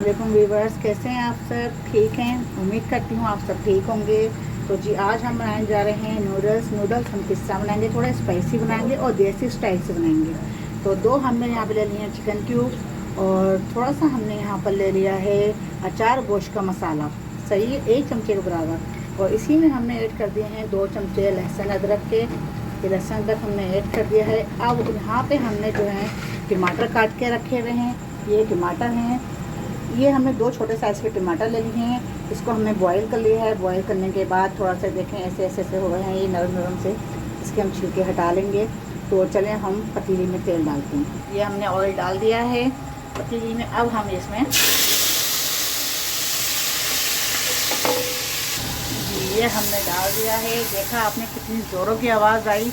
वालेकुम व्यूवर्स, कैसे हैं आप सब? ठीक हैं, उम्मीद करती हूँ आप सब ठीक होंगे। तो जी आज हम बनाने जा रहे हैं नूडल्स हम किस तरह बनाएंगे, थोड़ा स्पाइसी बनाएंगे और देसी स्टाइल से बनाएंगे। तो दो हमने यहाँ पे ले लिए हैं चिकन क्यूब और थोड़ा सा हमने यहाँ पर ले लिया है अचार गोश्त का मसाला, सही है, 1 चमचे के बराबर। और इसी में हमने ऐड कर दिए हैं 2 चमचे लहसुन अदरक के, लहसुन अदरक हमने ऐड कर दिया है। अब यहाँ पे हमने जो है टमाटर काट के रखे हुए हैं, ये टमाटर हैं, ये हमने 2 छोटे साइज़ के टमाटर ले लिए हैं। इसको हमने बॉईल कर लिया है। बॉईल करने के बाद थोड़ा सा देखें ऐसे ऐसे ऐसे हो गए हैं, ये नरम नरम से, इसके हम छिलके हटा लेंगे। तो चलें हम पतीली में तेल डालते हैं। ये हमने ऑयल डाल दिया है पतीली में। अब हम इसमें ये हमने डाल दिया है। देखा आपने कितनी ज़ोरों की आवाज़ आई।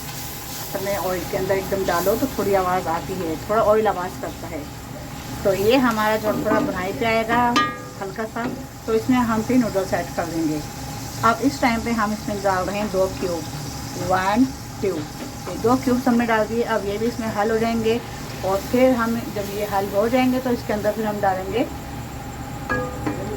अपने ऑयल के अंदर एकदम डालो तो थोड़ी आवाज़ आती है, थोड़ा ऑयल आवाज़ करता है। तो ये हमारा जो थोड़ा बुनाई पे आएगा हल्का सा, तो इसमें हम फिर नूडल्स ऐड कर देंगे। अब इस टाइम पे हम इसमें डाल रहे हैं 2 क्यूब, 1 2, ये 2 क्यूब्स हमने डाल दिए। अब ये भी इसमें हल हो जाएंगे और फिर हम जब ये हल हो जाएंगे तो इसके अंदर फिर हम डालेंगे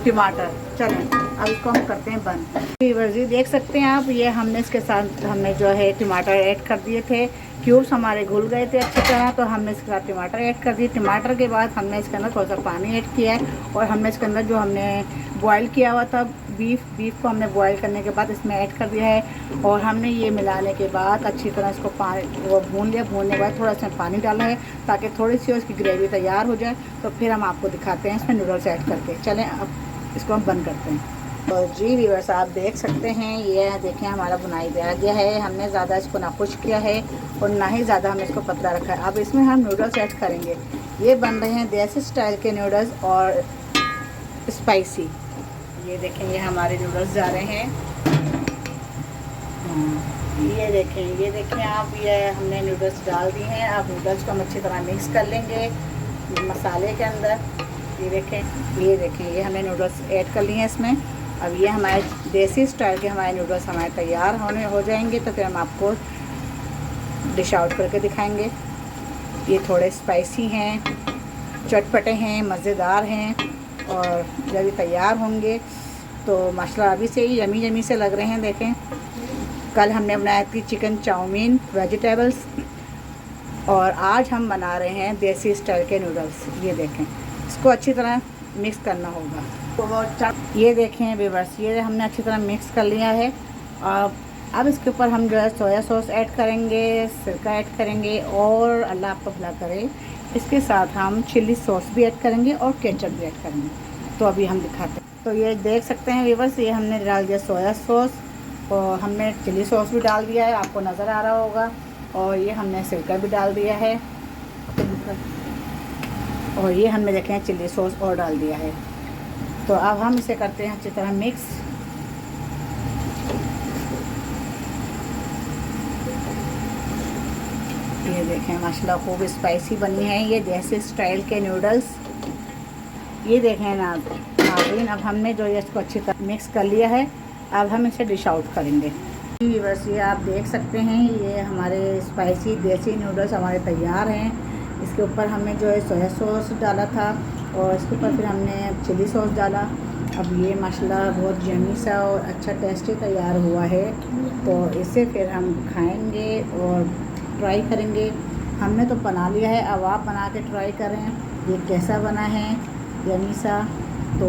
टमाटर। चलें अब इसको हम करते हैं बंद। वर्जी देख सकते हैं आप, ये हमने इसके साथ हमने जो है टमाटर ऐड कर दिए थे। क्यूब्स हमारे घुल गए थे अच्छी तरह, तो हमने इसके साथ टमाटर ऐड कर दिए। टमाटर के बाद हमने इसके अंदर थोड़ा सा पानी ऐड किया है और हमने इसके अंदर जो हमने बॉईल किया हुआ था बीफ को हमने बॉईल करने के बाद इसमें ऐड कर दिया है। और हमने ये मिलाने के बाद अच्छी तरह इसको पानी वो भून लिया। भूनने के बाद थोड़ा सा पानी डाला है ताकि थोड़ी सी उसकी ग्रेवी तैयार हो जाए। तो फिर हम आपको दिखाते हैं इसमें नूडल्स ऐड करके। चलें अब इसको हम बंद करते हैं। तो जी व्यूअर्स आप देख सकते हैं, ये देखें हमारा बुनाई पे आ गया है। हमने ज़्यादा इसको ना खुश्क किया है और ना ही ज़्यादा हमने इसको पतला रखा है। अब इसमें हम नूडल्स ऐड करेंगे। ये बन रहे हैं देसी स्टाइल के नूडल्स और स्पाइसी। ये देखें ये हमारे नूडल्स जा रहे हैं। ये देखें आप, ये हमने नूडल्स डाल दिए हैं। अब नूडल्स को हम अच्छी तरह मिक्स कर लेंगे मसाले के अंदर। ये देखें ये हमने नूडल्स ऐड कर लिए हैं इसमें। अब ये हमारे देसी स्टाइल के हमारे नूडल्स हमारे तैयार हो जाएंगे। तो फिर हम आपको डिश आउट करके दिखाएंगे। ये थोड़े स्पाइसी हैं, चटपटे हैं, मज़ेदार हैं और जब ये तैयार होंगे तो माशाल्लाह अभी से ही यमी यमी से लग रहे हैं। देखें कल हमने बनाया थी चिकन चाउमीन वेजिटेबल्स और आज हम बना रहे हैं देसी स्टाइल के नूडल्स। ये देखें इसको अच्छी तरह मिक्स करना होगा। तो ये देखें व्यूअर्स, ये हमने अच्छी तरह मिक्स कर लिया है। अब इसके ऊपर हम जो है सोया सॉस ऐड करेंगे, सिरका ऐड करेंगे और अल्लाह आपको भला करे इसके साथ हम चिल्ली सॉस भी ऐड करेंगे और केचप भी ऐड करेंगे। तो अभी हम दिखाते हैं। तो ये देख सकते हैं व्यूअर्स, ये हमने डाल दिया सोया सॉस और हमने चिल्ली सॉस भी डाल दिया है, आपको नज़र आ रहा होगा। और ये हमने सिरका भी डाल दिया है और ये हमने देखें चिल्ली सॉस और डाल दिया है। तो अब हम इसे करते हैं अच्छी तरह मिक्स। ये देखें माशाल्लाह खूब स्पाइसी बनी है ये देसी स्टाइल के नूडल्स। ये देखें ना नाज़रीन, अब हमने जो ये इसको अच्छी तरह मिक्स कर लिया है। अब हम इसे डिश आउट करेंगे। बस ये आप देख सकते हैं, ये हमारे स्पाइसी देसी नूडल्स हमारे तैयार हैं। इसके ऊपर हमने जो है सोया सॉस डाला था और इसके ऊपर फिर हमने चिली सॉस डाला। अब ये माशाल्लाह बहुत यम्मी सा और अच्छा टेस्टी तैयार हुआ है। तो इसे फिर हम खाएंगे और ट्राई करेंगे। हमने तो बना लिया है, अब आप बना के ट्राई करें ये कैसा बना है यम्मी सा। तो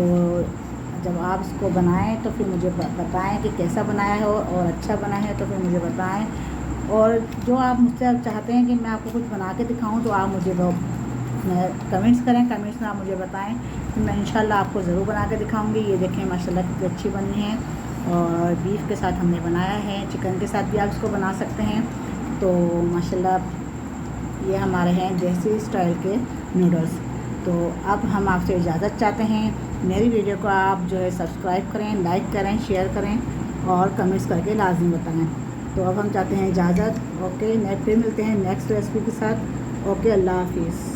जब आप इसको बनाएं तो फिर मुझे बताएं कि कैसा बनाया हो और अच्छा बना है तो फिर मुझे बताएं। और जो आप मुझसे चाहते हैं कि मैं आपको कुछ बना के दिखाऊं तो आप मुझे कमेंट्स करें, कमेंट्स में आप मुझे बताएं, तो मैं इंशाल्लाह आपको ज़रूर बना के दिखाऊंगी। ये देखें माशाल्लाह कितनी अच्छी बनी है और बीफ के साथ हमने बनाया है, चिकन के साथ भी आप इसको बना सकते हैं। तो माशाल्लाह ये हमारे हैं देसी स्टाइल के नूडल्स। तो अब हम आपसे इजाज़त चाहते हैं। मेरी वीडियो को आप जो है सब्सक्राइब करें, लाइक करें, शेयर करें और कमेंट्स करके लाजमी बताएं। तो अब हम चाहते हैं इजाज़त। ओके, फिर मिलते हैं नेक्स्ट रेसिपी के साथ। ओके, अल्लाह हाफिज़।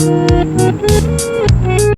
हैं।